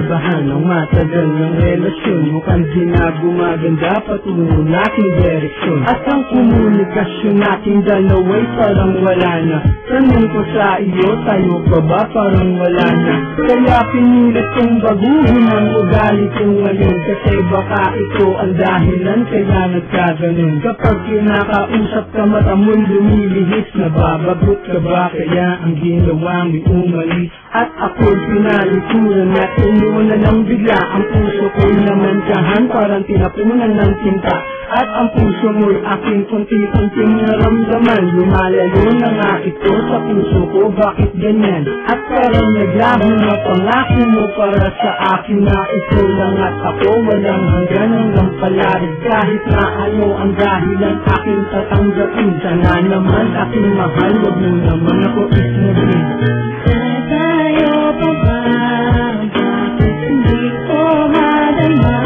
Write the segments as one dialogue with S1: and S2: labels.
S1: kinabahan ang matagal ng relasyon. Mukhang di na gumaganda patungo nating direksyon. At ang komunikasyon natin dalawa'y parang wala na. Tanong ko sa iyo, tayo pa ba parang wala na? Kaya pinilit kong baguhin ang ugali ko ngayon. Kasi baka ito ang dahilan kaya nagkaganon. Kapag kinakausap ka mata mo'y lumilihis. Nababagot ka ba kaya ang ginawa mo'y umalis? At ako'y pinalikuran at inuuna ng bigla. Ang puso ko'y namansahan parang tinapunan ng tinta. At ang puso mo'y aking kunti-kunting naramdaman. Lumalayo na nga ito sa puso ko, bakit ganyan? At parang naglaho na pangako mo para sa akin na ito lang at ako walang hanggan hanggang palarig. Kahit na ano ang dahilan aking tatanggapin. Sana naman aking mahal, wag mo naman ako isnabin.
S2: Tayo pa ba? Bakit hindi ko madama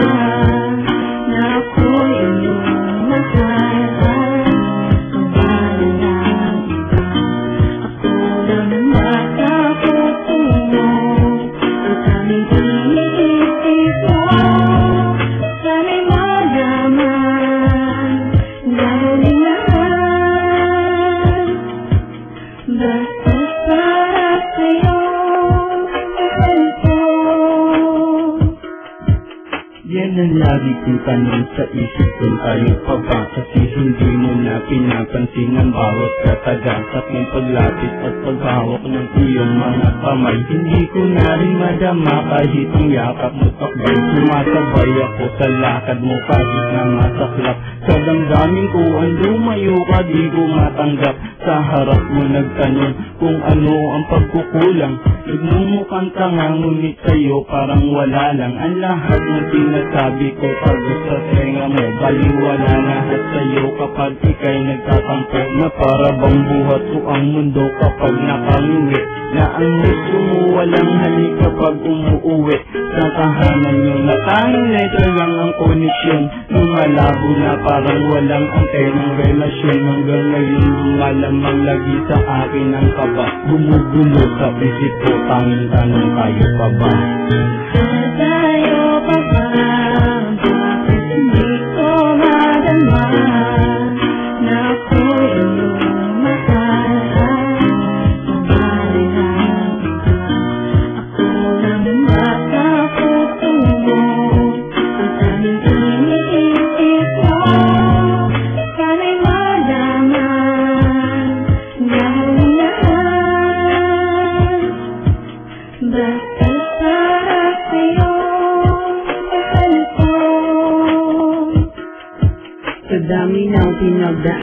S2: na ako'y iyong mahal? Ang bahala lang iba. Ako lang makaputungo. Ang aming iniisip mo. Sana'y malaman na huli na. Basta para sa'yo
S1: yan ang lagi kong tanong sa isip kung tayo pa ba. Kasi hindi mo na pinapansin ang bawat kataga sa aking paglapit at paghawak ng iyong mga kamay. Hindi ko na rin madama kahit ang yakap mo takbay. Sumasabay ako sa lakad mo kahit na masaklap. Sa damdamin ko ang lumayo ka di ko matanggap. Sa harap mo nagtanong kung ano ang pagkukulang. Nagmumukhang tanga ngunit sa'yo parang wala lang. Ang lahat ng sinasabi ko pagod sa tenga mo. Baliwala lahat sa'yo kapag ika'y nagtatampo. Na para bang buhat ko ang mundo kapag nakangiwi. Na ang gusto mo walang halik kapag umuuwi. Sa tahanan nyo na tanging letter lang ang koneksyon. Lumalabo na parang walang antenang relasyon. Hanggang ngayon lumalamang lagi sa akin ang kaba. Gumugulo sa isip ko tanging tanong tayo pa ba?
S2: tayo pa ba? Bakit hindi ko madama na ako'y iyong mahal? Ang bahala lang iba. Ako lang makaputungo. Ang aming iniisip mo. Sana'y malaman na huli na. Basta para sa'yo mahal ko.
S1: Sa dami ng pinagdaan